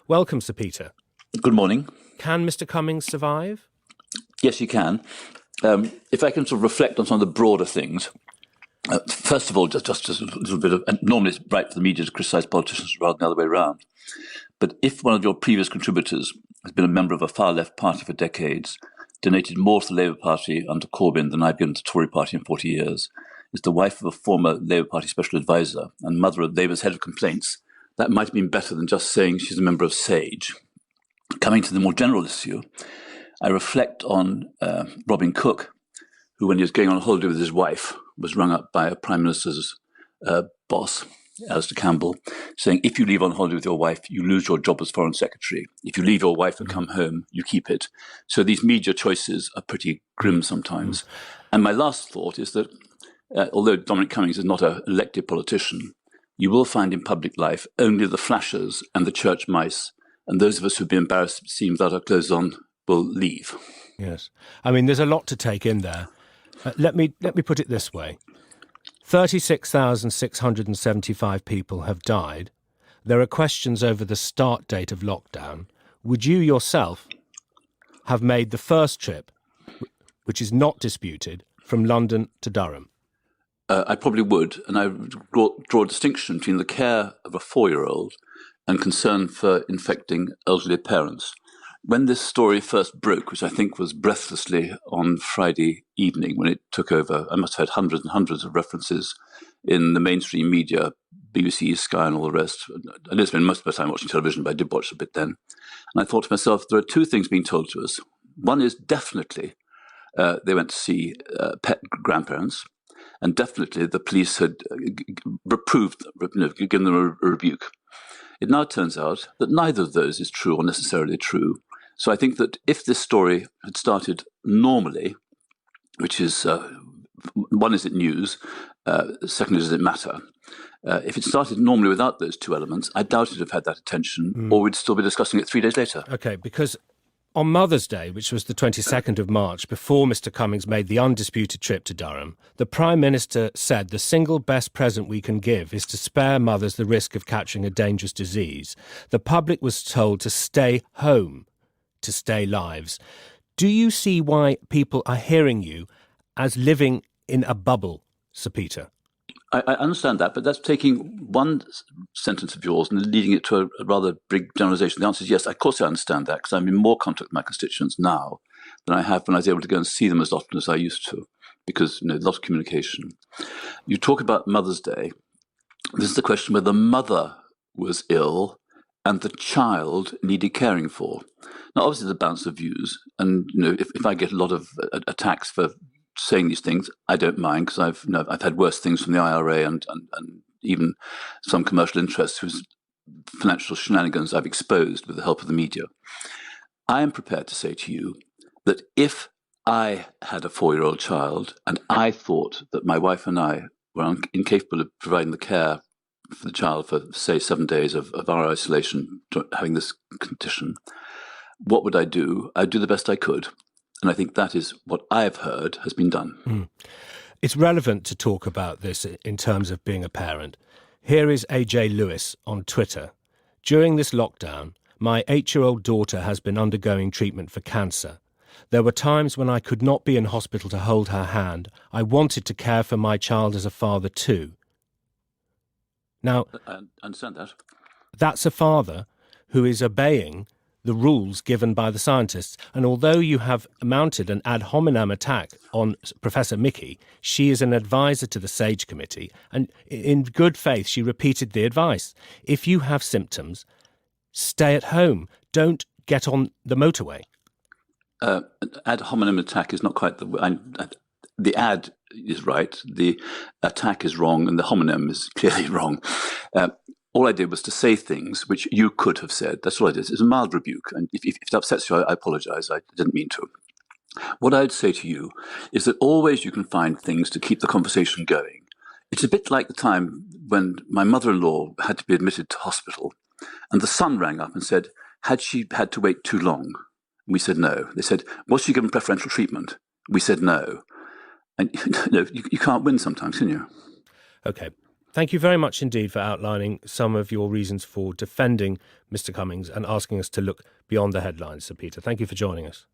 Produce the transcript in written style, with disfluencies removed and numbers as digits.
Welcome, Sir Peter. Good morning. Can Mr. Cummings survive? Yes, you can. If I can sort of reflect on some of the broader things. First of all, just a little bit of, and normally it's right for the media to criticise politicians rather than the other way around. But if one of your previous contributors has been a member of a far-left party for decades, donated more to the Labour Party under Corbyn than I've given to the Tory Party in 40 years, is the wife of a former Labour Party special advisor and mother of Labour's head of complaints, that might have been better than just saying she's a member of SAGE. Coming to the more general issue, I reflect on Robin Cook, who, when he was going on holiday with his wife, was rung up by a Prime Minister's boss, Alistair Campbell, saying, if you leave on holiday with your wife, you lose your job as Foreign Secretary. If you leave your wife and come home, you keep it. So these media choices are pretty grim sometimes. And my last thought is that, although Dominic Cummings is not an elected politician, you will find in public life only the flashers and the church mice, and those of us who've been embarrassed, seem without our clothes on, will leave. Yes. I mean, there's a lot to take in there. Let me put it this way. 36,675 people have died. There are questions over the start date of lockdown. Would you yourself have made the first trip, which is not disputed, from London to Durham? I probably would, and I would draw a distinction between the care of a 4-year-old and concern for infecting elderly parents. When this story first broke, which I think was breathlessly on Friday evening when it took over, I must have had hundreds and hundreds of references in the mainstream media, BBC, Sky and all the rest. I didn't spend most of my time watching television, but I did watch a bit then. And I thought to myself, there are two things being told to us. One is definitely they went to see pet grandparents, and definitely the police had reproved, given them a rebuke. It now turns out that neither of those is true or necessarily true. So I think that if this story had started normally, which is, one, is it news? Second, does it matter? If it started normally without those two elements, I doubt it would have had that attention, or we'd still be discussing it 3 days later. OK, because on Mother's Day, which was the 22nd of March, before Mr. Cummings made the undisputed trip to Durham, the Prime Minister said the single best present we can give is to spare mothers the risk of catching a dangerous disease. The public was told to stay home, to stay lives. Do you see why people are hearing you as living in a bubble, Sir Peter? I understand that, but that's taking one sentence of yours and leading it to a rather big generalisation. The answer is yes, of course I understand that, because I'm in more contact with my constituents now than I have when I was able to go and see them as often as I used to, because a lot of communication. You talk about Mother's Day. This is the question whether the mother was ill and the child needed caring for. Now, obviously, there's a balance of views, and if I get a lot of attacks for saying these things, I don't mind, because I've had worse things from the IRA and even some commercial interests whose financial shenanigans I've exposed with the help of the media. I am prepared to say to you that if I had a 4-year-old child and I thought that my wife and I were incapable of providing the care for the child for, say, 7 days of our isolation, having this condition, what would I do? I'd do the best I could. And I think that is what I've heard has been done. It's relevant to talk about this in terms of being a parent. Here is AJ Lewis on Twitter. During this lockdown, my 8-year-old daughter has been undergoing treatment for cancer. There were times when I could not be in hospital to hold her hand. I wanted to care for my child as a father too. Now, I understand that. That's a father who is obeying the rules given by the scientists. And although you have mounted an ad hominem attack on Professor Mickey, she is an advisor to the SAGE committee. And in good faith, she repeated the advice. If you have symptoms, stay at home. Don't get on the motorway. Ad hominem attack is not quite the ad is right, the attack is wrong, and the homonym is clearly wrong. All I did was to say things which you could have said. That's all I did. It's a mild rebuke. And if it upsets you, I apologize. I didn't mean to. What I'd say to you is that always you can find things to keep the conversation going. It's a bit like the time when my mother-in-law had to be admitted to hospital, and the son rang up and said, had she had to wait too long? We said no. They said, was she given preferential treatment? We said no. And you can't win sometimes, can you? Okay. Thank you very much indeed for outlining some of your reasons for defending Mr. Cummings and asking us to look beyond the headlines, Sir Peter. Thank you for joining us.